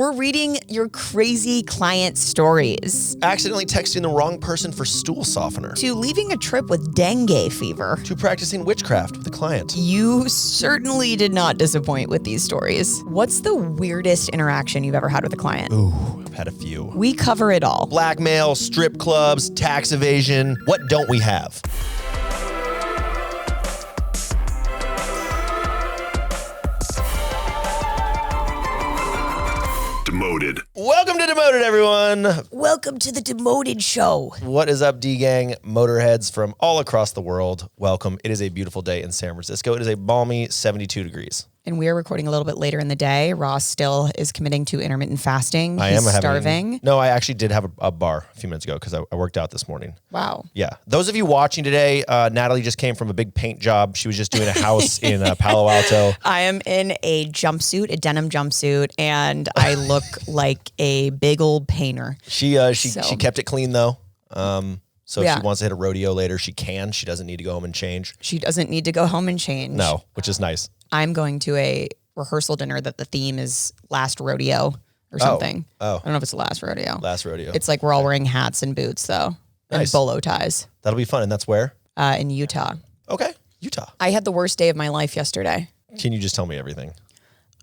We're reading your crazy client stories. Accidentally texting the wrong person for stool softener. To leaving a trip with dengue fever. To practicing witchcraft with a client. You certainly did not disappoint with these stories. What's the weirdest interaction you've ever had with a client? Ooh, I've had a few. We cover it all. Blackmail, strip clubs, tax evasion. What don't we have? Demoted. Welcome to Demoted, everyone. Welcome to the Demoted show. What is up, D-Gang? Motorheads from all across the world. Welcome. It is a beautiful day in San Francisco. It is a balmy 72 degrees. And we are recording a little bit later in the day. Ross still is committing to intermittent fasting. He's starving. No, I actually did have a bar a few minutes ago because I worked out this morning. Wow. Yeah. Those of you watching today, Natalie just came from a big paint job. She was just doing a house in Palo Alto. I am in a jumpsuit, a denim jumpsuit, and I look like a big old painter. She kept it clean though. So Yeah. if she wants to hit a rodeo later, she can. She doesn't need to go home and change. She doesn't need to go home and change. No, which is nice. I'm going to a rehearsal dinner that the theme is last rodeo or something. Oh. I don't know if it's the last rodeo. Last rodeo. It's like we're all wearing hats and boots though. Nice. And bolo ties. That'll be fun. And that's where? In Utah. Okay. Utah. I had the worst day of my life yesterday. Can you just tell me everything?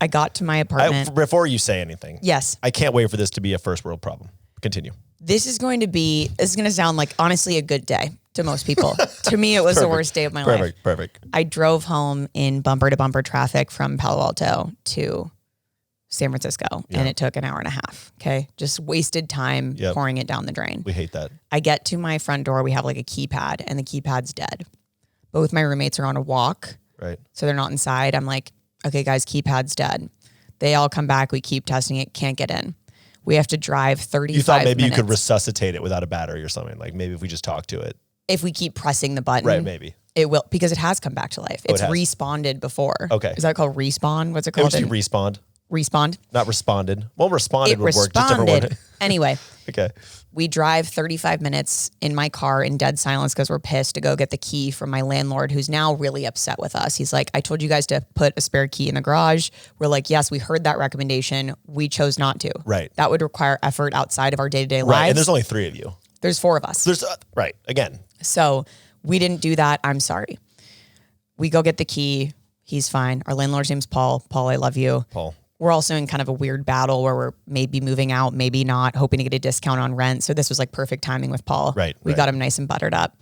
I got to my apartment. Before you say anything. Yes. I can't wait for this to be a first world problem. Continue. This is going to sound like honestly a good day to most people. To me, it was the worst day of my life. Perfect. I drove home in bumper to bumper traffic from Palo Alto to San Francisco, and it took an hour and a half. Okay. Just wasted time pouring it down the drain. We hate that. I get to my front door. We have like a keypad, and the keypad's dead. Both my roommates are on a walk. Right. So they're not inside. I'm like, okay, guys, keypad's dead. They all come back. We keep testing it. Can't get in. We have to drive 35 minutes. You thought maybe you could resuscitate it without a battery or something. Like maybe if we just talk to it. If we keep pressing the button. Right, maybe. It will, because it has come back to life. It's respawned before. Okay. Is that called respawn? What's it It called? would be respawned. Respawned? Not responded. Well, responded It would work. Just different responded. word. Anyway. Okay. We drive 35 minutes in my car in dead silence because we're pissed to go get the key from my landlord, who's now really upset with us. He's like, I told you guys to put a spare key in the garage. We're like, yes, we heard that recommendation. We chose not to. Right. That would require effort outside of our day-to-day Right. lives. And there's only 3 of you. There's 4 of us. There's right. Again. So we didn't do that. I'm sorry. We go get the key. He's fine. Our landlord's name's Paul. Paul, I love you. Paul. We're also in kind of a weird battle where we're maybe moving out, maybe not, hoping to get a discount on rent. So this was like perfect timing with Paul. Right. We got him nice and buttered up.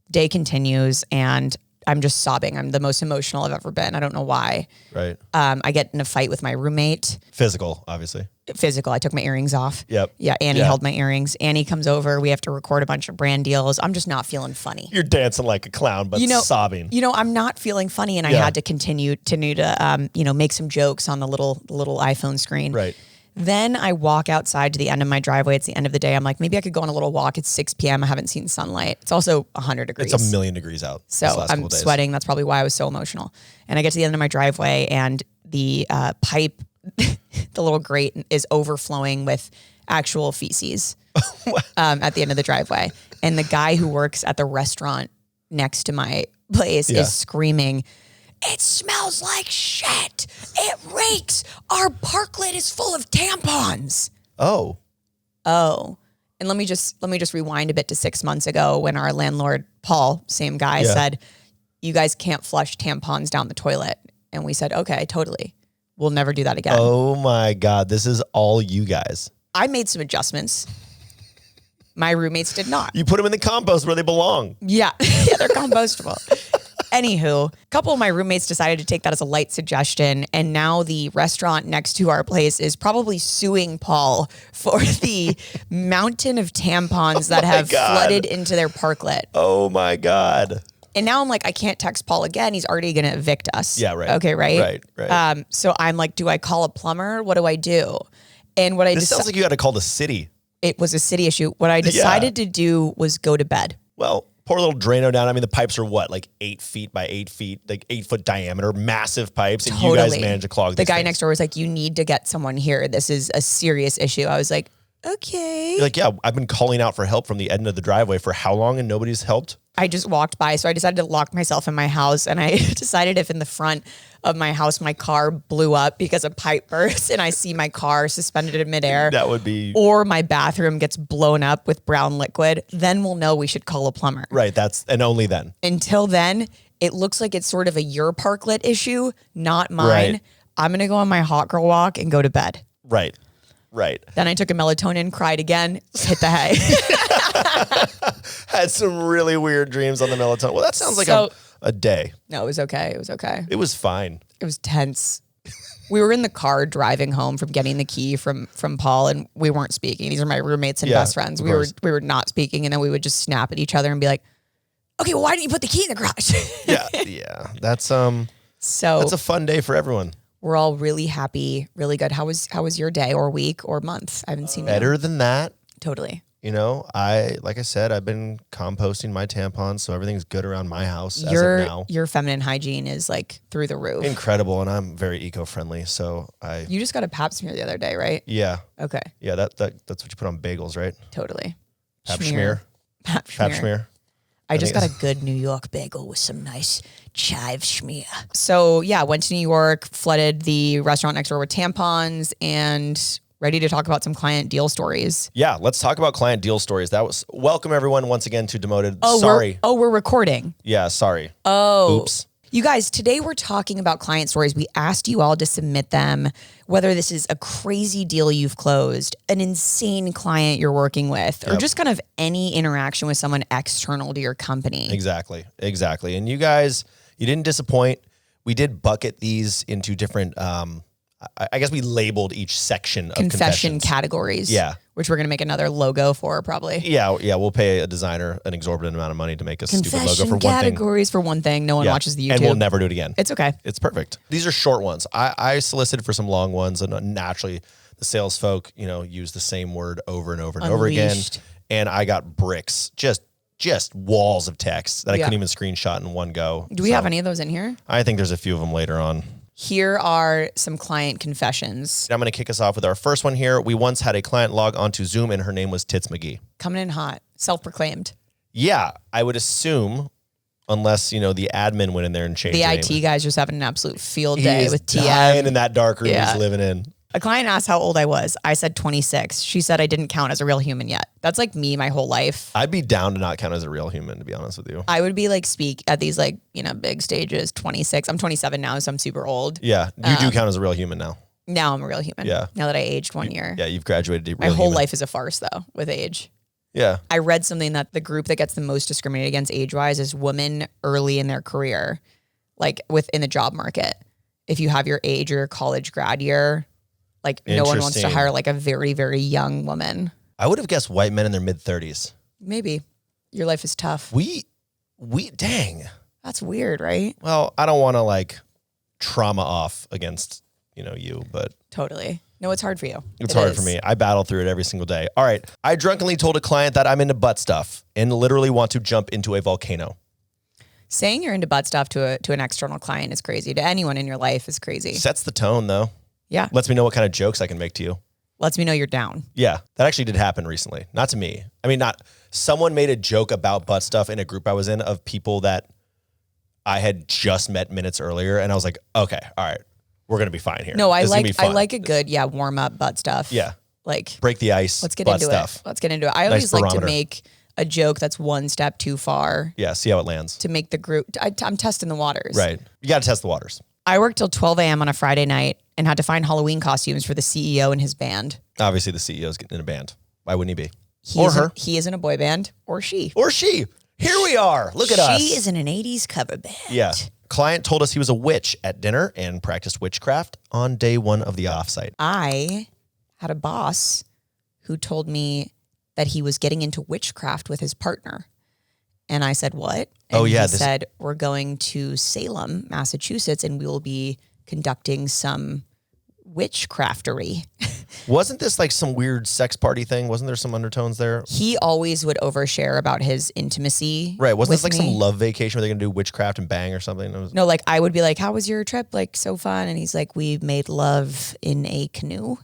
Day continues and I'm just sobbing. I'm the most emotional I've ever been. I don't know why. Right. I get in a fight with my roommate. Physical, obviously. Physical. I took my earrings off. Yep. Yeah. Annie held my earrings. Annie comes over. We have to record a bunch of brand deals. I'm just not feeling funny. You're dancing like a clown, but sobbing. I'm not feeling funny, and I had to continue to make some jokes on the little iPhone screen. Right. Then I walk outside to the end of my driveway. It's the end of the day. I'm like, maybe I could go on a little walk. It's 6 p.m. I haven't seen sunlight. It's also 100 degrees. It's 1,000,000 degrees out. So I'm sweating. That's probably why I was so emotional. And I get to the end of my driveway, and the pipe, the little grate, is overflowing with actual feces at the end of the driveway. And the guy who works at the restaurant next to my place is screaming, "It smells like shit. It reeks. Our parklet is full of tampons." Oh. And let me just rewind a bit to 6 months ago when our landlord, Paul, same guy, said, "You guys can't flush tampons down the toilet." And we said, "Okay, totally. We'll never do that again." Oh my God. This is all you guys. I made some adjustments. My roommates did not. You put them in the compost where they belong. Yeah. Yeah, they're compostable. Anywho, a couple of my roommates decided to take that as a light suggestion, and now the restaurant next to our place is probably suing Paul for the mountain of tampons that have flooded into their parklet. Oh my God. And now I'm like, I can't text Paul again. He's already going to evict us. Yeah, right. Okay, right? Right. So I'm like, do I call a plumber? What do I do? And what I This sounds like you got to call the city. It was a city issue. What I decided to do was go to bed. Well, pour a little Drano down. I mean, the pipes are what, like 8 feet by 8 feet, like 8 foot diameter, massive pipes. And you guys managed to clog the these guy things. next door was like, "You need to get someone here. This is a serious issue." I was like, okay. You're like, yeah, I've been calling out for help from the end of the driveway for how long and nobody's helped? I just walked by. So I decided to lock myself in my house. And I decided if in the front of my house, my car blew up because a pipe burst and I see my car suspended in midair. That would be. Or my bathroom gets blown up with brown liquid, then we'll know we should call a plumber. Right. And only then. Until then, it looks like it's sort of a your parklet issue, not mine. Right. I'm going to go on my hot girl walk and go to bed. Right. Right. Then I took a melatonin, cried again, hit the hay. Had some really weird dreams on the melatonin. Well, that sounds like a day. No, it was okay. It was okay. It was fine. It was tense. We were in the car driving home from getting the key from Paul, and we weren't speaking. These are my roommates and best friends. We were not speaking, and then we would just snap at each other and be like, "Okay, well, why didn't you put the key in the garage?" Yeah. That's a fun day for everyone. We're all really happy, really good. How was your day or week or month? I haven't seen better than that. Totally. You know, like I said, I've been composting my tampons, so everything's good around my house as of now. Your feminine hygiene is like through the roof. Incredible, and I'm very eco-friendly, so You just got a pap smear the other day, right? Yeah. Okay. Yeah, that's what you put on bagels, right? Totally. Pap smear. Pap smear. I just got a good New York bagel with some nice chive schmear. So yeah, went to New York, flooded the restaurant next door with tampons, and ready to talk about some client deal stories. Yeah, let's talk about client deal stories. Welcome everyone once again to Demoted. We're recording. Yeah, sorry. Oops. You guys, today we're talking about client stories. We asked you all to submit them, whether this is a crazy deal you've closed, an insane client you're working with, or just kind of any interaction with someone external to your company. Exactly. And you guys, you didn't disappoint. We did bucket these into different, I guess we labeled each section of confession categories. Yeah. Which we're going to make another logo for probably. Yeah. We'll pay a designer an exorbitant amount of money to make a stupid logo for one thing. Categories for one thing. No one watches the YouTube. And we'll never do it again. It's okay. It's perfect. These are short ones. I solicited for some long ones, and naturally the sales folk, use the same word over and over and over again. And I got bricks, just walls of text that I couldn't even screenshot in one go. Do we have any of those in here? I think there's a few of them later on. Here are some client confessions. I'm going to kick us off with our first one here. We once had a client log onto Zoom, and her name was Tits McGee. Coming in hot, self-proclaimed. Yeah, I would assume, unless, the admin went in there and changed the name. IT guy's just having an absolute field day with TM. Dying in that dark room he's living in. A client asked how old I was. I said 26. She said I didn't count as a real human yet. That's like me my whole life. I'd be down to not count as a real human, to be honest with you. I would be like speak at these big stages, 26. I'm 27 now, so I'm super old. Yeah, you do count as a real human now. Now I'm a real human. Yeah. Now that I aged 1 year. Yeah, you've graduated to real My whole human. life is a farce though, with age. Yeah. I read something that the group that gets the most discriminated against age-wise is women early in their career, like within the job market. If you have your age or your college grad year, no one wants to hire a very, very young woman. I would have guessed white men in their mid-30s. Maybe. Your life is tough. Dang. That's weird, right? Well, I don't want to trauma off against, you, but. Totally. No, it's hard for you. It's hard for me. I battle through it every single day. All right. I drunkenly told a client that I'm into butt stuff and literally want to jump into a volcano. Saying you're into butt stuff to an external client is crazy. To anyone in your life is crazy. Sets the tone, though. Yeah. Lets me know what kind of jokes I can make to you. Lets me know you're down. Yeah. That actually did happen recently. Not to me. I mean, someone made a joke about butt stuff in a group I was in of people that I had just met minutes earlier. And I was like, okay, all right, we're going to be fine here. No, I like a good, warm up butt stuff. Yeah. Break the ice. Let's get butt into stuff. it. Let's get into it. I always like to make a joke that's one step too far. Yeah. See how it lands. To make the group, I'm testing the waters. Right. You got to test the waters. I worked till 12 a.m. on a Friday night and had to find Halloween costumes for the CEO and his band. Obviously, the CEO's getting in a band. Why wouldn't he be? He is in a boy band, or she. Here we are. Look at us. She is in an 80s cover band. Yeah. Client told us he was a witch at dinner and practiced witchcraft on day one of the offsite. I had a boss who told me that he was getting into witchcraft with his partner. And I said, what? And he said, we're going to Salem, Massachusetts, and we will be conducting some witchcraftery. Wasn't this some weird sex party thing? Wasn't there some undertones there? He always would overshare about his intimacy. Right. Wasn't this some love vacation where they're going to do witchcraft and bang or something? No, I would be like, how was your trip? So fun. And he's like, we made love in a canoe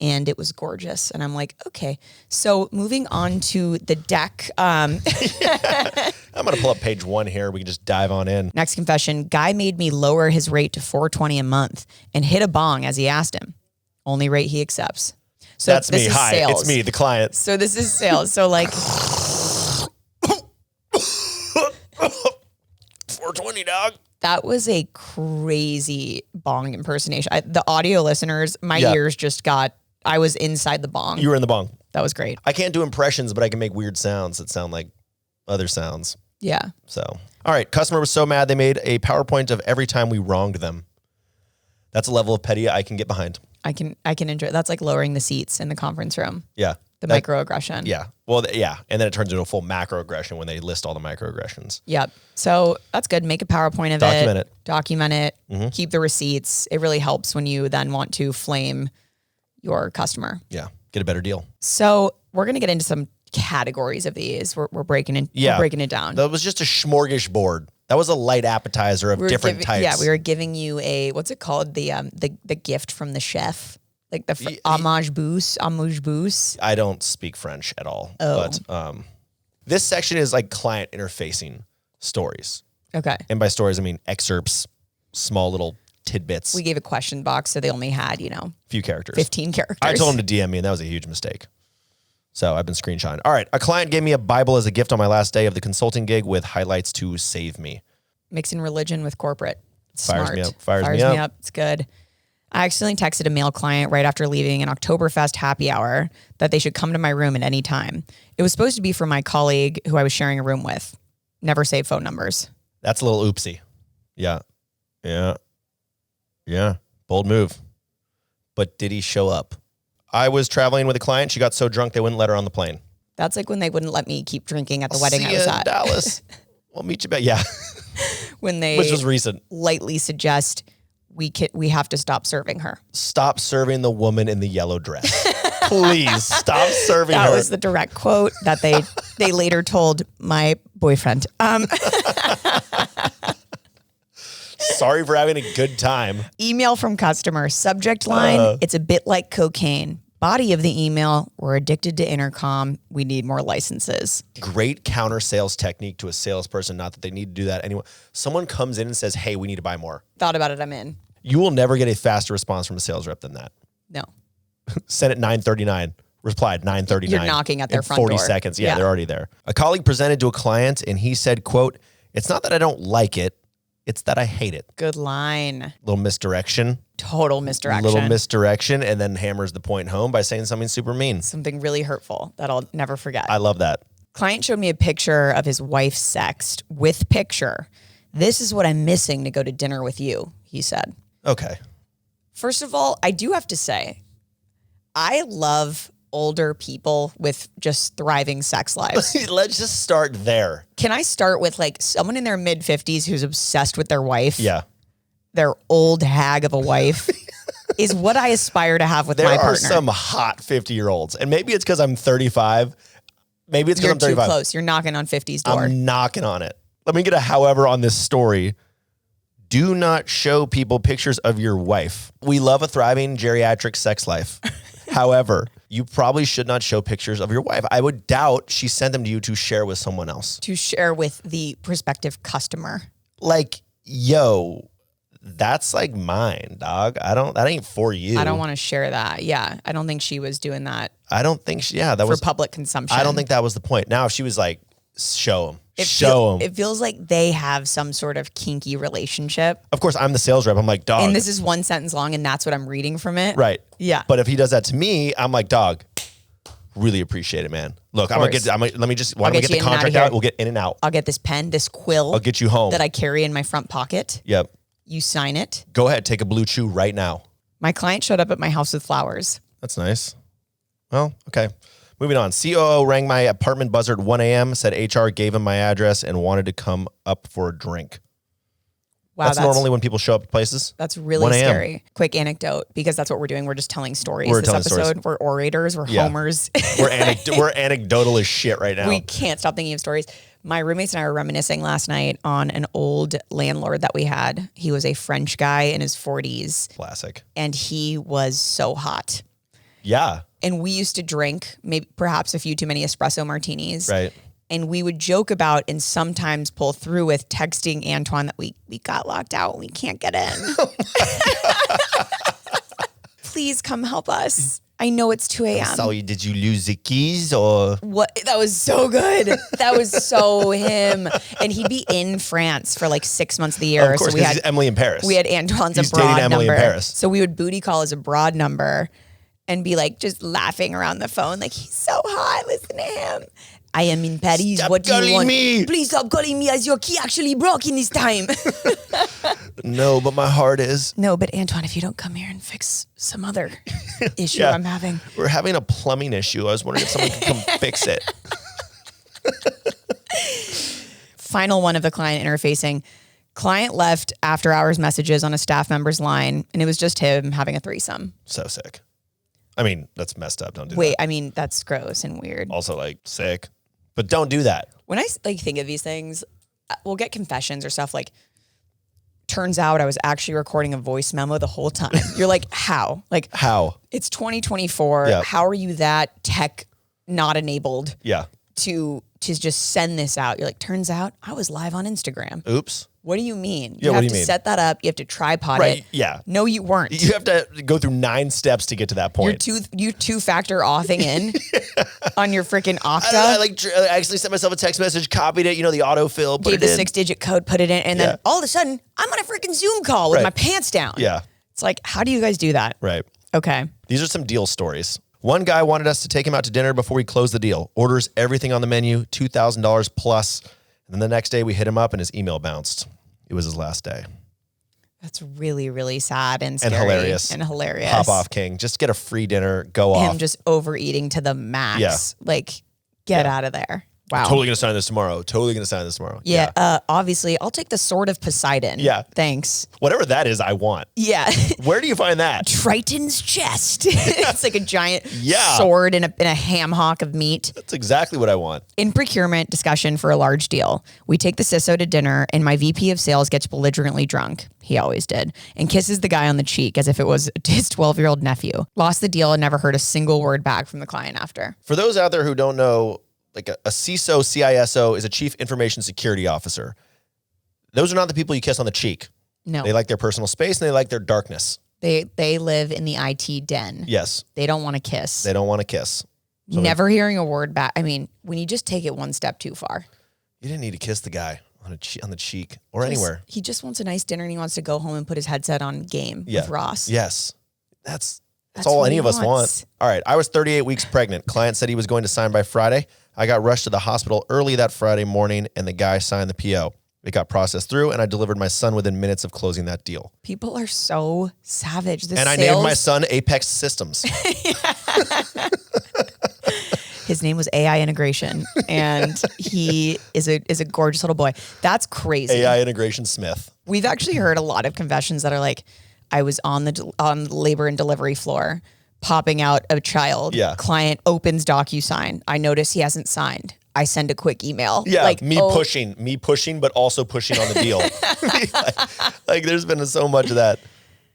and it was gorgeous. And I'm like, okay. So moving on to the deck. I'm going to pull up page 1 here. We can just dive on in. Next confession, guy made me lower his rate to $420 a month and hit a bong as he asked him. Only rate he accepts. So that's me. Hi, sales. It's me, the client. So this is sales. So like... $420, dog. That was a crazy bong impersonation. The audio listeners, my ears just got, I was inside the bong. You were in the bong. That was great. I can't do impressions, but I can make weird sounds that sound like other sounds. Yeah. So, all right. Customer was so mad they made a PowerPoint of every time we wronged them. That's a level of petty I can get behind. I can enjoy. That's like lowering the seats in the conference room. Yeah. The microaggression. Yeah. Well, yeah. And then it turns into a full macroaggression when they list all the microaggressions. Yep. So that's good. Make a PowerPoint of it. Document it. Mm-hmm. Keep the receipts. It really helps when you then want to flame your customer. Yeah. Get a better deal. So we're going to get into some categories of these. We're breaking it. Yeah. We're breaking it down. That was just a smorgasbord. That was a light appetizer of different types. Yeah. We were giving you a, what's it called? The gift from the chef. Like the Amuse-bouche. I don't speak French at all. Oh. But this section is like client interfacing stories. Okay. And by stories, I mean excerpts, small little tidbits. We gave a question box, so they only had, few characters. 15 characters. I told them to DM me, and that was a huge mistake. So I've been screenshotting. All right. A client gave me a Bible as a gift on my last day of the consulting gig with highlights to save me. Mixing religion with corporate. Fires Smart. me up. Fires me up. It's good. I accidentally texted a male client right after leaving an Oktoberfest happy hour that they should come to my room at any time. It was supposed to be for my colleague who I was sharing a room with. Never save phone numbers. That's a little oopsie. Yeah. Bold move. But did he show up? I was traveling with a client. She got so drunk they wouldn't let her on the plane. That's like when they wouldn't let me keep drinking at the wedding I was at. Dallas. We'll meet you back. Yeah. When they which was recent. Lightly suggest we have to stop serving her. Stop serving the woman in the yellow dress. Please stop serving her. That was the direct quote that they later told my boyfriend. Sorry for having a good time. Email from customer. Subject line, it's a bit like cocaine. Body of the email, we're addicted to intercom. We need more licenses. Great counter sales technique to a salesperson. Not that they need to do that anyway. Someone comes in and says, hey, we need to buy more. Thought about it, I'm in. You will never get a faster response from a sales rep than that. No. Sent at 9:39. Replied 9:39. You're knocking at their front 40 door. 40 seconds. Yeah, they're already there. A colleague presented to a client and he said, quote, it's not that I don't like it. It's that I hate it. Good line. Little misdirection. Total misdirection. Little misdirection, and then hammers the point home by saying something super mean. Something really hurtful that I'll never forget. I love that. Client showed me a picture of his wife sexed with picture. This is what I'm missing to go to dinner with you, he said. Okay. First of all, I do have to say, I love older people with just thriving sex lives. Let's just start there. Can I start with like someone in their mid 50s who's obsessed with their wife? Yeah. Their old hag of a wife is what I aspire to have with my partner. There are some hot 50-year-olds, and maybe it's because I'm 35. Maybe it's because I'm 35. You're too close. You're knocking on 50's door. I'm knocking on it. Let me get a however on this story. Do not show people pictures of your wife. We love a thriving geriatric sex life. However, you probably should not show pictures of your wife. I would doubt she sent them to you to share with someone else. To share with the prospective customer. Like, yo, that's like mine, dog. That ain't for you. I don't want to share that. Yeah. I don't think she was doing that. I don't think that was for public consumption. I don't think that was the point. Now, if she was like, show them. Show them. It feels like they have some sort of kinky relationship. Of course, I'm the sales rep. I'm like, dog. And this is one sentence long, and that's what I'm reading from it. Right. Yeah. But if he does that to me, I'm like, dog, really appreciate it, man. Look, let me get the contract out. We'll get in and out. I'll get this pen, this quill. I'll get you home. That I carry in my front pocket. Yep. You sign it. Go ahead. Take a blue chew right now. My client showed up at my house with flowers. That's nice. Well, okay. Moving on. COO rang my apartment buzzer at 1 a.m., said HR gave him my address and wanted to come up for a drink. Wow, that's normally when people show up at places. That's really scary. Quick anecdote, because that's what we're doing. We're just telling stories this episode. Stories. We're orators. We're homers. We're anecdotal as shit right now. We can't stop thinking of stories. My roommates and I were reminiscing last night on an old landlord that we had. He was a French guy in his 40s. Classic. And he was so hot. Yeah. And we used to drink maybe perhaps a few too many espresso martinis. Right. And we would joke about and sometimes pull through with texting Antoine that we got locked out and we can't get in. Please come help us. I know it's 2 a.m. Sorry, did you lose the keys or? What? That was so good. That was so him. And he'd be in France for like 6 months of the year. Of course, because he's Emily in Paris. We had Antoine's He's abroad dating Emily number. in Paris. So we would booty call his abroad number and be like just laughing around the phone. Like, he's so hot. Listen to him. I am in Paris. Stop what do you calling want? me. Please stop calling me as your key actually broke in this time. No, but my heart is. No, but Antoine, if you don't come here and fix some other issue Yeah. I'm having. We're having a plumbing issue. I was wondering if someone could come fix it. Final one of the client interfacing. Client left after hours messages on a staff member's line, and it was just him having a threesome. So sick. I mean, that's messed up. Don't do Wait, that. I mean, that's gross and weird. Also, like, sick. But don't do that. When I like think of these things, we'll get confessions or stuff like, turns out I was actually recording a voice memo the whole time. You're like, how? Like, How? it's 2024. Yeah. How are you that tech not enabled Yeah. to just send this out? You're like, turns out I was live on Instagram. Oops. What do you mean? Yeah, You what have do you to mean? set that up. You have to tripod Right, it. yeah. No, you weren't. You have to go through 9 steps to get to that point. You two-factor offing in on your freaking Okta. I actually sent myself a text message, copied it, the autofill, put Gave it the in. 6-digit code, put it in, and then Yeah. all of a sudden, I'm on a freaking Zoom call with Right. my pants down. Yeah, It's like, how do you guys do that? right. Okay. These are some deal stories. One guy wanted us to take him out to dinner before we closed the deal. Orders everything on the menu, $2,000 plus. And then the next day we hit him up and his email bounced. It was his last day. That's really, really sad and scary. hilarious. And hilarious. Pop off, King. Just get a free dinner, go off. Him just overeating to the max. Yeah. Like, get out of there. Wow. Totally gonna sign this tomorrow. Yeah. Obviously, I'll take the Sword of Poseidon. Yeah. Thanks. Whatever that is, I want. Yeah. Where do you find that? Triton's chest. It's like a giant Yeah. sword in a ham hock of meat. That's exactly what I want. In procurement discussion for a large deal, we take the CISO to dinner and my VP of sales gets belligerently drunk. He always did. And kisses the guy on the cheek as if it was his 12-year-old nephew. Lost the deal and never heard a single word back from the client after. For those out there who don't know, like a CISO, CISO is a Chief Information Security Officer. Those are not the people you kiss on the cheek. No. They like their personal space and they like their darkness. They live in the IT den. Yes. They don't want to kiss. They don't want to kiss. So Never hearing a word back. I mean, when you just take it one step too far. you didn't need to kiss the guy on the cheek or anywhere. He just wants a nice dinner and he wants to go home and put his headset on game with Ross. Yes. That's That's all what any he of us wants. want. All right. I was 38 weeks pregnant. Client said he was going to sign by Friday. I got rushed to the hospital early that Friday morning and the guy signed the PO. It got processed through and I delivered my son within minutes of closing that deal. People are so savage. I named my son Apex Systems. His name was AI Integration, and he is a gorgeous little boy. That's crazy. AI Integration Smith. We've actually heard a lot of confessions that are like, I was on the labor and delivery floor, popping out a child. Yeah. Client opens DocuSign. I notice he hasn't signed. I send a quick email. Yeah, like me pushing, but also pushing on the deal. like there's been so much of that.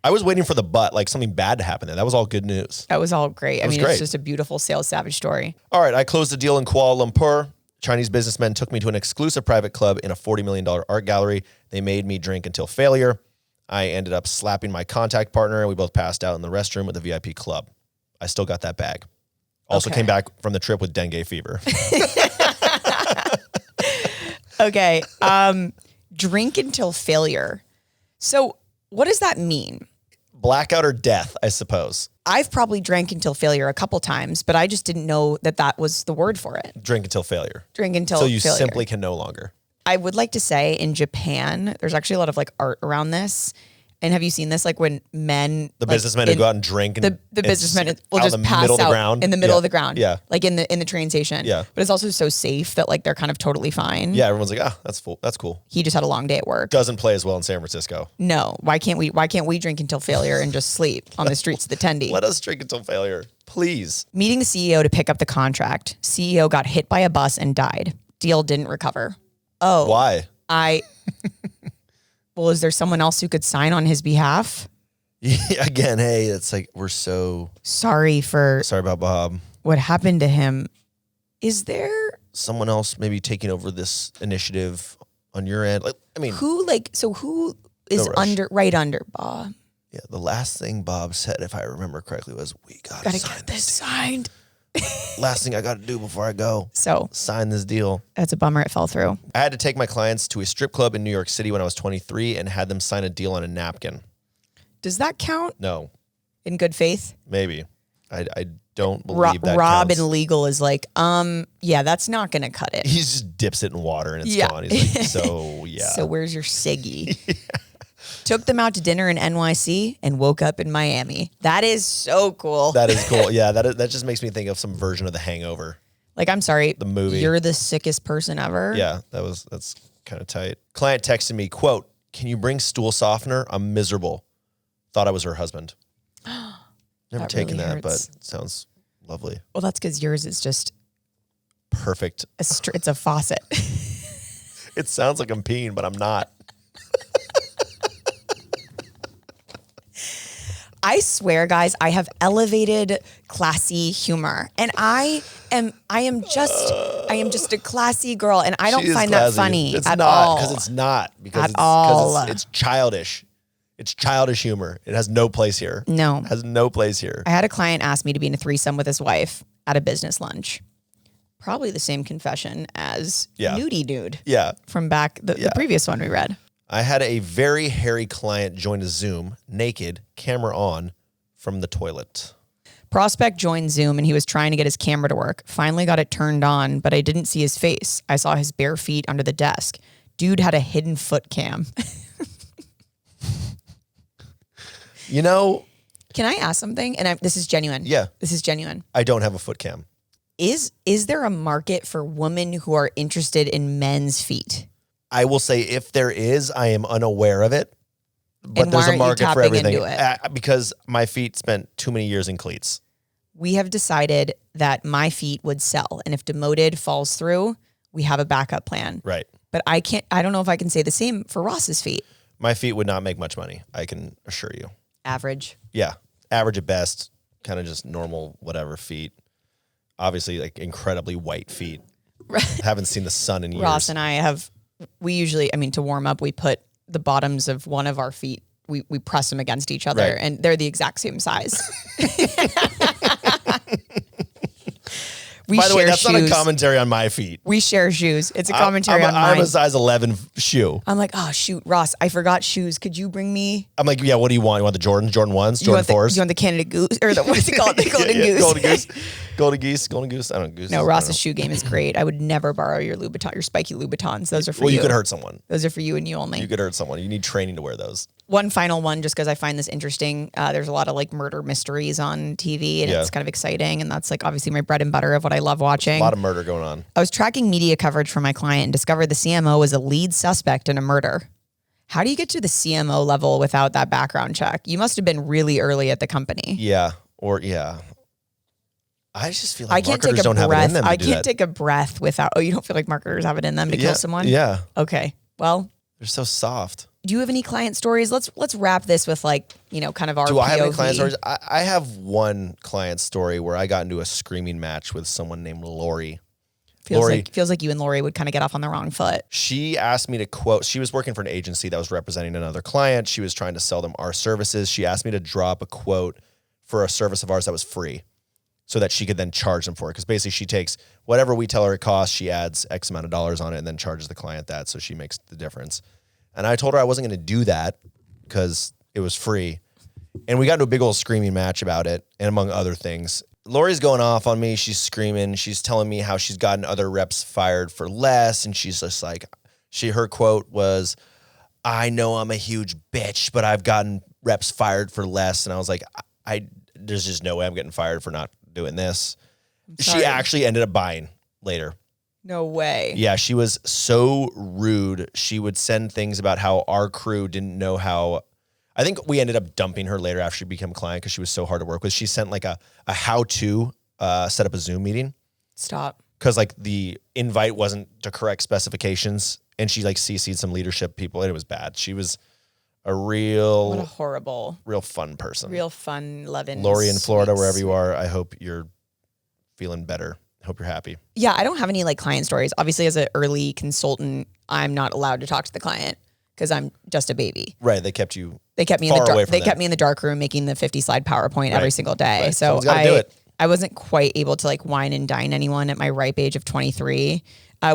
I was waiting for the but, like something bad to happen there. That was all good news. That was all great. I mean, great. it's just a beautiful sales savage story. All right, I closed the deal in Kuala Lumpur. Chinese businessmen took me to an exclusive private club in a $40 million art gallery. They made me drink until failure. I ended up slapping my contact partner, and we both passed out in the restroom at the VIP club. I still got that bag. Also came back from the trip with dengue fever. Okay. Drink until failure. So what does that mean? Blackout or death, I suppose. I've probably drank until failure a couple times, but I just didn't know that was the word for it. Drink until failure. Drink until So you failure. simply can no longer. I would like to say in Japan, there's actually a lot of like art around this. And have you seen this? Like when men, The businessmen who go out and drink and the businessmen will out just in the pass middle of the out ground. in the middle Yeah. of the ground. Yeah. Like in the train station. Yeah. But it's also so safe that like they're kind of totally fine. Yeah, everyone's like, that's full. That's cool. He just had a long day at work. Doesn't play as well in San Francisco. No. Why can't we drink until failure and just sleep on the streets of the Tendy? Let us drink until failure, please. Meeting the CEO to pick up the contract. CEO got hit by a bus and died. Deal didn't recover. Oh. Why? Well, is there someone else who could sign on his behalf? Yeah, again, hey, it's like we're so sorry about Bob. What happened to him. Is there someone else maybe taking over this initiative on your end? Like, I mean, who is right under Bob? Yeah, the last thing Bob said, if I remember correctly, was we gotta get this signed. Last thing I got to do before I go. So sign this deal. That's a bummer. It fell through. I had to take my clients to a strip club in New York City when I was 23 and had them sign a deal on a napkin. Does that count? No. In good faith? Maybe. I don't believe that Rob counts. in legal is like, yeah, that's not going to cut it. He just dips it in water and it's gone. He's like, so yeah. So where's your ciggy? Yeah. Took them out to dinner in NYC and woke up in Miami. That is so cool. That is cool. Yeah, that just makes me think of some version of The Hangover. Like, I'm sorry. The movie. You're the sickest person ever. Yeah, that's kind of tight. Client texted me, quote, "Can you bring stool softener? I'm miserable." Thought I was her husband. Never taken really that, but sounds lovely. Well, that's because yours is just perfect. It's a faucet. It sounds like I'm peeing, but I'm not. I swear, guys, I have elevated classy humor, and I am just a classy girl, and I don't find that funny at all. Because it's not. Because it's childish. It's childish humor. It has no place here. No. It has no place here. I had a client ask me to be in a threesome with his wife at a business lunch. Probably the same confession as Nudie Dude. Yeah. From back the previous one we read. I had a very hairy client join a Zoom, naked, camera on, from the toilet. Prospect joined Zoom and he was trying to get his camera to work. Finally got it turned on, but I didn't see his face. I saw his bare feet under the desk. Dude had a hidden foot cam. You know... Can I ask something? And this is genuine. Yeah. This is genuine. I don't have a foot cam. Is there a market for women who are interested in men's feet? I will say if there is, I am unaware of it. But there's a market for everything. Into it? Because my feet spent too many years in cleats. We have decided that my feet would sell. And if Demoted falls through, we have a backup plan. Right. But I don't know if I can say the same for Ross's feet. My feet would not make much money, I can assure you. Average. Yeah. Average at best. Kind of just normal, whatever feet. Obviously, like incredibly white feet. Haven't seen the sun in years. Ross and I we usually, to warm up, we put the bottoms of one of our feet, we press them against each other, and they're the exact same size. By the way, that's not a commentary on my feet. We share shoes. It's a commentary on mine. I'm a size 11 shoe. I'm like, oh, shoot, Ross, I forgot shoes. Could you bring me? I'm like, yeah, what do you want? You want the Jordan 1s, Jordan 4s? You want the Canada Goose? Or what's it called? The Golden Goose. Golden Goose. I don't know. Goose. No, Ross's shoe game is great. I would never borrow your Louboutin, your spiky Louboutins. Those are for you. Well, you could hurt someone. Those are for you and you only. You could hurt someone. You need training to wear those. One final one, just because I find this interesting. There's a lot of like murder mysteries on TV, and it's kind of exciting. And that's like obviously my bread and butter of what I love watching. A lot of murder going on. I was tracking media coverage for my client and discovered the CMO was a lead suspect in a murder. How do you get to the CMO level without that background check? You must have been really early at the company. Yeah. I just feel like marketers don't have it in them to do that. I can't take a breath without... Oh, you don't feel like marketers have it in them to kill someone? Yeah. Okay. Well... They're so soft. Do you have any client stories? Let's wrap this with like, kind of our Do I have any POV. client stories? I have one client story where I got into a screaming match with someone named Lori. Feels like you and Lori would kind of get off on the wrong foot. She asked me to quote. She was working for an agency that was representing another client. She was trying to sell them our services. She asked me to drop a quote for a service of ours that was free so that she could then charge them for it. Because basically she takes whatever we tell her it costs, she adds X amount of dollars on it and then charges the client that. So she makes the difference. And I told her I wasn't going to do that because it was free. And we got into a big old screaming match about it, and among other things. Lori's going off on me. She's screaming. She's telling me how she's gotten other reps fired for less. And she's just like, her quote was, "I know I'm a huge bitch, but I've gotten reps fired for less." And I was like, there's just no way I'm getting fired for not doing this. She actually ended up buying later. No way. Yeah, she was so rude. She would send things about how our crew didn't know how. I think we ended up dumping her later after she became a client because she was so hard to work with. She sent like a how-to set up a Zoom meeting. Stop. Because like the invite wasn't to correct specifications, and she like CC'd some leadership people, and it was bad. She was a what a horrible, real fun person. real fun, loving. Lori in Florida, sweet, wherever you are, I hope you're feeling better. I hope you're happy. Yeah, I don't have any like client stories. Obviously, as an early consultant, I'm not allowed to talk to the client because I'm just a baby. Right. They kept you. They kept me in the dark. They kept me in the dark room making the 50 slide PowerPoint every single day. Right. So do it. I wasn't quite able to like wine and dine anyone at my ripe age of 23,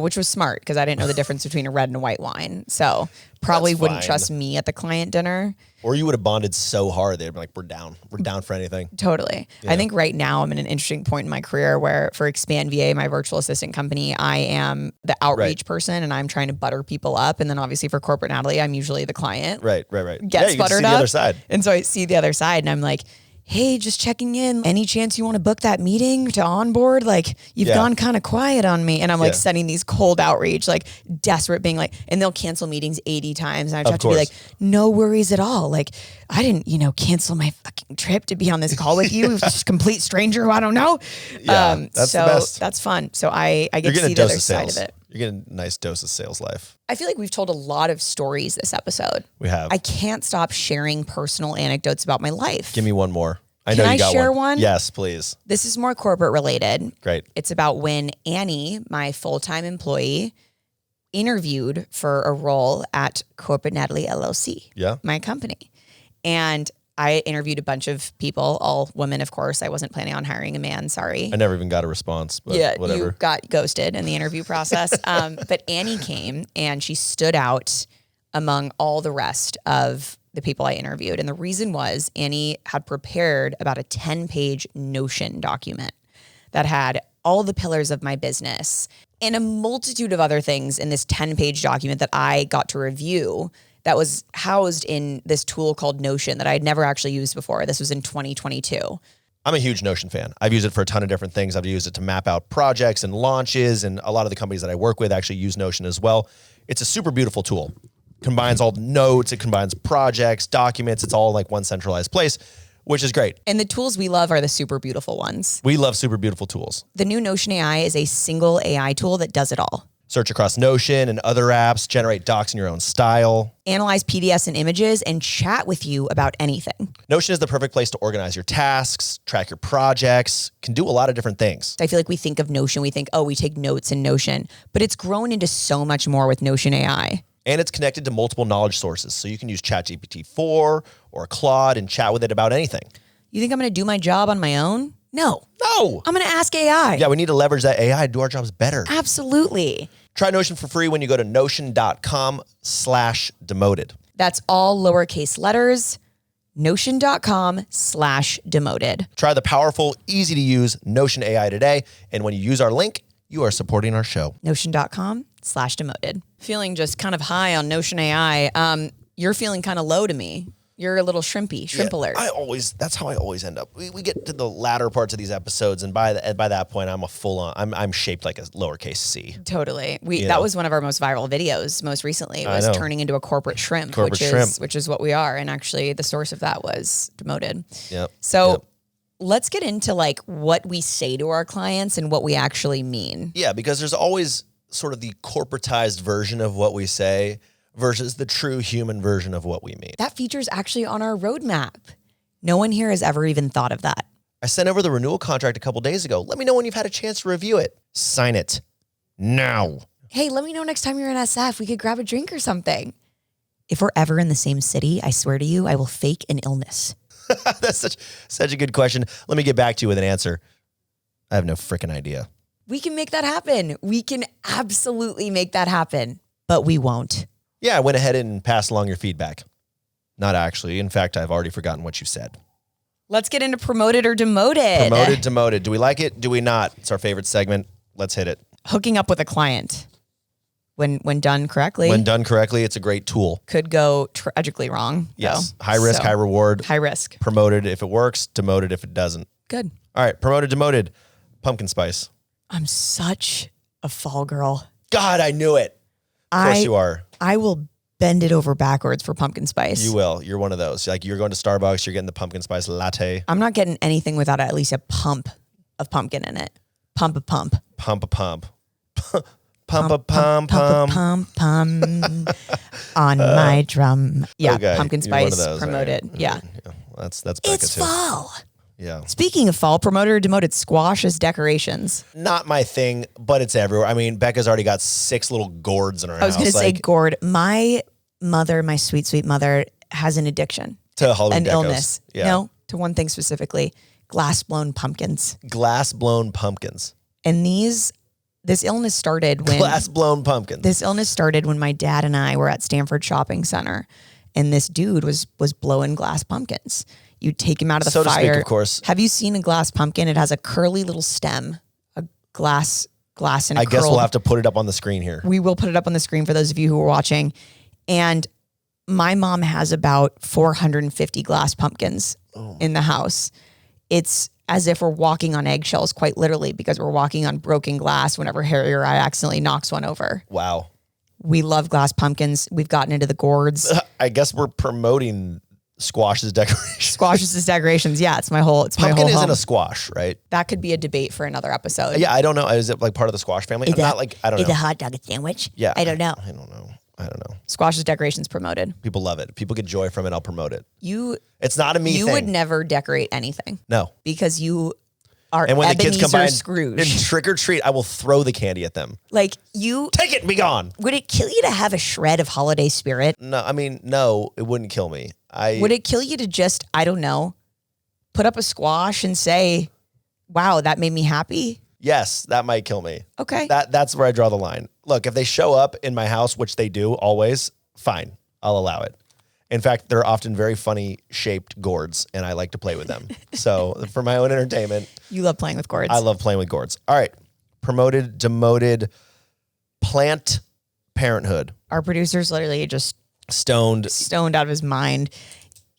which was smart because I didn't know the difference between a red and a white wine. So probably wouldn't trust me at the client dinner. Or you would have bonded so hard. They'd be like, we're down for anything. Totally. Yeah. I think right now I'm in an interesting point in my career where for Expand VA, my virtual assistant company, I am the outreach person and I'm trying to butter people up. And then obviously for corporate Natalie, I'm usually the client. Right. Gets buttered see up. The other side. And so I see the other side and I'm like, hey, just checking in. Any chance you want to book that meeting to onboard? Like you've gone kind of quiet on me. And I'm like sending these cold outreach, like desperate being like, and they'll cancel meetings 80 times. And I just have to be like, no worries at all. Like I didn't, cancel my fucking trip to be on this call with you. Just a complete stranger who I don't know. Yeah, that's the best. That's fun. So I get to see the other side of it. You're getting a nice dose of sales life. I feel like we've told a lot of stories this episode. We have. I can't stop sharing personal anecdotes about my life. Give me one more. I know you got one. Can I share one? Yes, please. This is more corporate related. Great. It's about when Annie, my full-time employee, interviewed for a role at Corporate Natalie LLC, my company. And I interviewed a bunch of people, all women, of course. I wasn't planning on hiring a man. Sorry. I never even got a response, but whatever. You got ghosted in the interview process. But Annie came and she stood out among all the rest of the people I interviewed. And the reason was Annie had prepared about a 10-page Notion document that had all the pillars of my business and a multitude of other things in this 10-page document that I got to review that was housed in this tool called Notion that I had never actually used before. This was in 2022. I'm a huge Notion fan. I've used it for a ton of different things. I've used it to map out projects and launches, and a lot of the companies that I work with actually use Notion as well. It's a super beautiful tool. Combines all the notes, it combines projects, documents, it's all like one centralized place, which is great. And the tools we love are the super beautiful ones. We love super beautiful tools. The new Notion AI is a single AI tool that does it all. Search across Notion and other apps, generate docs in your own style. Analyze PDFs and images, and chat with you about anything. Notion is the perfect place to organize your tasks, track your projects, can do a lot of different things. I feel like we think of Notion, we think, oh, we take notes in Notion, but it's grown into so much more with Notion AI. And it's connected to multiple knowledge sources, so you can use ChatGPT-4 or Claude and chat with it about anything. You think I'm going to do my job on my own? No. I'm going to ask AI. Yeah, we need to leverage that AI to do our jobs better. Absolutely. Try Notion for free when you go to notion.com/demoted. That's all lowercase letters, notion.com/demoted. Try the powerful, easy to use Notion AI today. And when you use our link, you are supporting our show. Notion.com/demoted. Feeling just kind of high on Notion AI. You're feeling kind of low to me. You're a little shrimp alert. That's how I always end up. We get to the latter parts of these episodes, and by that point, I'm a full on. I'm shaped like a lowercase C. Totally. That was one of our most viral videos. Most recently, was turning into a corporate shrimp, which is what we are. And actually, the source of that was Demoted. Yep. So let's get into like what we say to our clients and what we actually mean. Yeah, because there's always sort of the corporatized version of what we say versus the true human version of what we mean. That feature's actually on our roadmap. No one here has ever even thought of that. I sent over the renewal contract a couple days ago. Let me know when you've had a chance to review it. Sign it now. Hey, let me know next time you're in SF. We could grab a drink or something. If we're ever in the same city, I swear to you, I will fake an illness. That's such a good question. Let me get back to you with an answer. I have no freaking idea. We can make that happen. We can absolutely make that happen, but we won't. Yeah, I went ahead and passed along your feedback. Not actually. In fact, I've already forgotten what you said. Let's get into promoted or demoted. Promoted, demoted. Do we like it? Do we not? It's our favorite segment. Let's hit it. Hooking up with a client. When done correctly. When done correctly, it's a great tool. Could go tragically wrong. Yes. High risk, high reward. High risk. Promoted if it works, demoted if it doesn't. Good. All right. Promoted, demoted. Pumpkin spice. I'm such a fall girl. God, I knew it. Of course you are. I will bend it over backwards for pumpkin spice. You will. You're one of those. Like you're going to Starbucks, you're getting the pumpkin spice latte. I'm not getting anything without at least a pump of pumpkin in it. Pump a pump. Pump a pump. Pump a pum pum. Pum pum on my drum. Yeah, Okay, pumpkin you're one of spice those, promoted. right? Yeah. That's Becca It's too. fall. Yeah. Speaking of fall, promoted or demoted squash as decorations. Not my thing, but it's everywhere. I mean, Becca's already got 6 little gourds in her house. I was going to say gourd. My mother, my sweet, sweet mother, has an addiction. To Halloween An decos. illness. Yeah. No, to one thing specifically. Glass-blown pumpkins. Glass-blown pumpkins. And this illness started when... Glass-blown pumpkins. This illness started when my dad and I were at Stanford Shopping Center, and this dude was blowing glass pumpkins. You take him out of the so fire. to speak, of course. Have you seen a glass pumpkin? It has a curly little stem, a glass and a I guess curled- we'll have to put it up on the screen here. We will put it up on the screen for those of you who are watching. And my mom has about 450 glass pumpkins in the house. It's as if we're walking on eggshells, quite literally, because we're walking on broken glass whenever Harry or I accidentally knocks one over. Wow. We love glass pumpkins. We've gotten into the gourds. I guess we're promoting squash's decorations. Squashes as decorations. Yeah, it's my whole Pumpkin isn't home. a squash, right? That could be a debate for another episode. Yeah, I don't know. Is it like part of the squash family? I'm not like, I don't know. Is a hot dog a sandwich? Yeah. I don't know. I don't know. Squashes decorations promoted. People love it. People get joy from it. I'll promote it. You It's not a me you thing. would never decorate anything No. because you are And when the kids come by Ebenezer Scrooge. and trick or treat, I will throw the candy at them. Like you, Take it and be gone. would it kill you to have a shred of holiday spirit? No, I mean, no, it wouldn't kill me. Would it kill you to just, I don't know, put up a squash and say, wow, that made me happy? Yes, that might kill me. Okay. That's where I draw the line. Look, if they show up in my house, which they do always, fine. I'll allow it. In fact, they're often very funny shaped gourds, and I like to play with them. So for my own entertainment, You love playing with gourds. I love playing with gourds. All right. Promoted, demoted, plant Parenthood. Our producer's literally just Stoned. stoned out of his mind.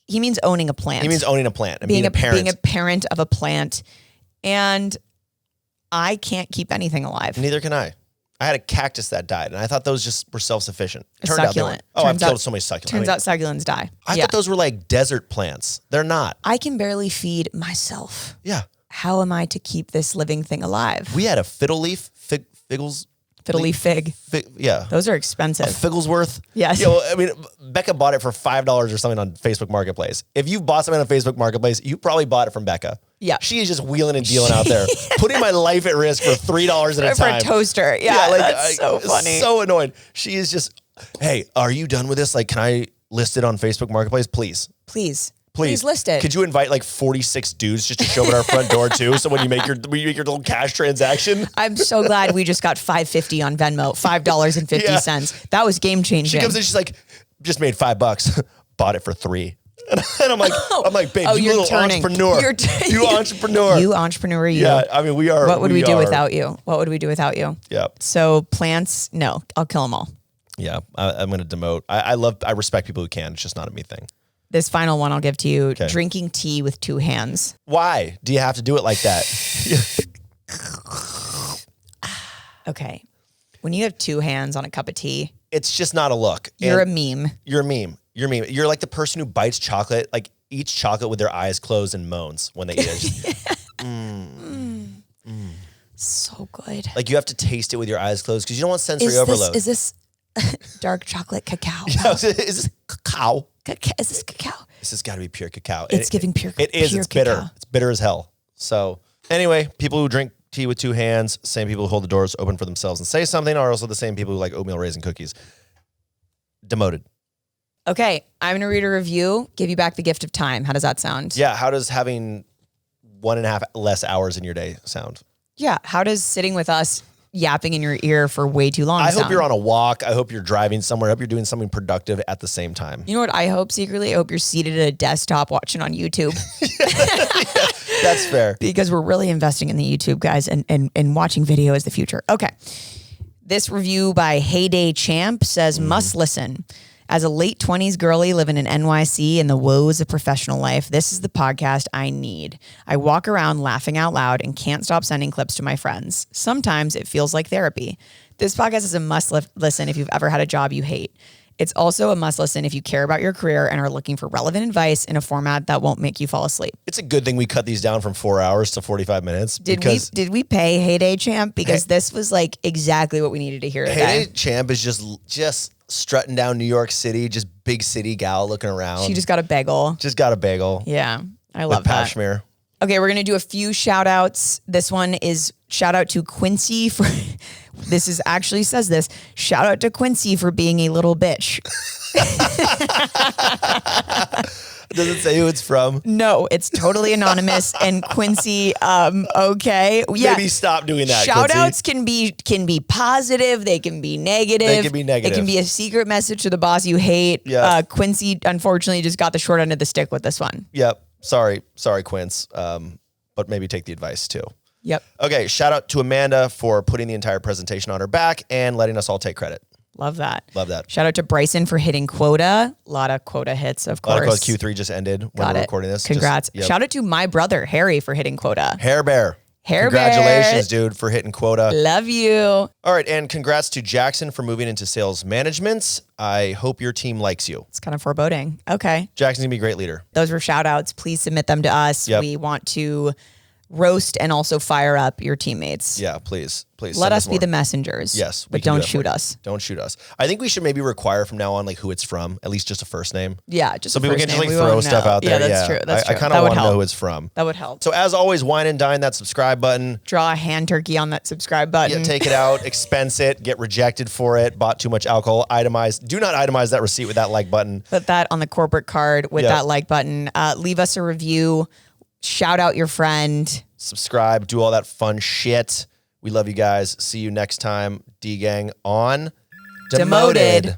He means owning a plant. He means owning a plant and being a parent. Being a parent of a plant. And I can't keep anything alive. Neither can I. I had a cactus that died, and I thought those just were self-sufficient. A Turned out they succulent. weren't. Oh, I've Turns out- killed so many succulents. Turns out succulents die. I thought those were like desert plants. They're not. I can barely feed myself. Yeah. How am I to keep this living thing alive? We had a fiddle leaf, figgles. Fiddle leaf fig. Yeah. Those are expensive. Figglesworth. Yes. Yo, I mean, Becca bought it for $5 or something on Facebook Marketplace. If you bought something on Facebook Marketplace, you probably bought it from Becca. Yeah. She is just wheeling and dealing out there, putting my life at risk for $3 at a For a time. toaster. Yeah, that's so funny. So annoyed. She is just, hey, are you done with this? Like, can I list it on Facebook Marketplace? Please list it. Could you invite like 46 dudes just to show up at our front door too? So when you make your little cash transaction, I'm so glad we just got $5.50 on Venmo. $5.50. That was game changing. she comes in, she's like, just made $5, bought it for $3. And I'm like, babe, you you're little turning. entrepreneur. You entrepreneur. You entrepreneur, you. Yeah, I mean, we are. What would we do without you? What would we do without you? Yeah. So plants, no, I'll kill them all. Yeah, I'm going to demote. I respect people who can. It's just not a me thing. This final one I'll give to you, drinking tea with two hands. Why do you have to do it like that? Okay. When you have two hands on a cup of tea, It's just not a look. you're a And meme. You're a meme. You're like the person who bites chocolate, like eats chocolate with their eyes closed and moans when they eat it. So good. Like you have to taste it with your eyes closed because you don't want sensory overload. Is this dark chocolate cacao? Is this cacao? Is this cacao? This has got to be pure cacao. It's giving pure. It is. Pure It's bitter. cacao. It's bitter as hell. So anyway, people who drink tea with two hands, same people who hold the doors open for themselves and say something, are also the same people who like oatmeal raisin cookies. Demoted. Okay, I'm gonna read a review. Give you back the gift of time. How does that sound? Yeah. How does having 1.5 less hours in your day sound? Yeah. How does sitting with us yapping in your ear for way too long I sound? hope you're on a walk. I hope you're driving somewhere. I hope you're doing something productive at the same time. You know what I hope secretly? I hope you're seated at a desktop watching on YouTube. That's fair. Because we're really investing in the YouTube guys and watching video is the future. Okay. This review by Heyday Champ says, must listen. As a late 20s girly living in NYC and the woes of professional life, this is the podcast I need. I walk around laughing out loud and can't stop sending clips to my friends. Sometimes it feels like therapy. This podcast is a must listen if you've ever had a job you hate. It's also a must listen if you care about your career and are looking for relevant advice in a format that won't make you fall asleep. It's a good thing we cut these down from 4 hours to 45 minutes. Did we pay Heyday Champ? Because this was like exactly what we needed to hear today. Heyday Champ is just strutting down New York City, just big city gal looking around. She just got a bagel. Yeah, I love that. Pashmere. Okay, we're going to do a few shout outs. This one is shout out to Quincy for, this is actually says this, shout out to Quincy for being a little bitch. Does it say who it's from? No, it's totally anonymous. And Quincy, okay. Yeah. Maybe stop doing that. Shout outs can be positive. They can be negative. They can be negative. It can be a secret message to the boss you hate. Yeah. Quincy, unfortunately, just got the short end of the stick with this one. Yep. Sorry, Quince. But maybe take the advice too. Yep. Okay. Shout out to Amanda for putting the entire presentation on her back and letting us all take credit. Love that. Love that. Shout out to Bryson for hitting quota. A lot of quota hits, of course. Q3 just ended when we're recording this. Congrats. Shout out to my brother, Harry, for hitting quota. Hair Bear. Congratulations, dude, for hitting quota. Love you. All right. And congrats to Jackson for moving into sales management. I hope your team likes you. It's kind of foreboding. Okay. Jackson's going to be a great leader. Those were shout outs. Please submit them to us. Yep. We want to roast and also fire up your teammates. Yeah, please. Let us be the messengers. Yes. But don't shoot us. Don't shoot us. I think we should maybe require from now on like who it's from, at least just a first name. Yeah, just so a people first can just name. like throw stuff out there. Yeah, that's true. That's true. I kind of want to know who it's from. That would help. So as always, wine and dine that subscribe button. Draw a hand turkey on that subscribe button. Yeah, take it out, expense it, get rejected for it, bought too much alcohol, itemize. Do not itemize that receipt with that like button. Put that on the corporate card with that like button. Leave us a review. Shout out your friend. Subscribe, do all that fun shit. We love you guys. See you next time, D-Gang on Demoted.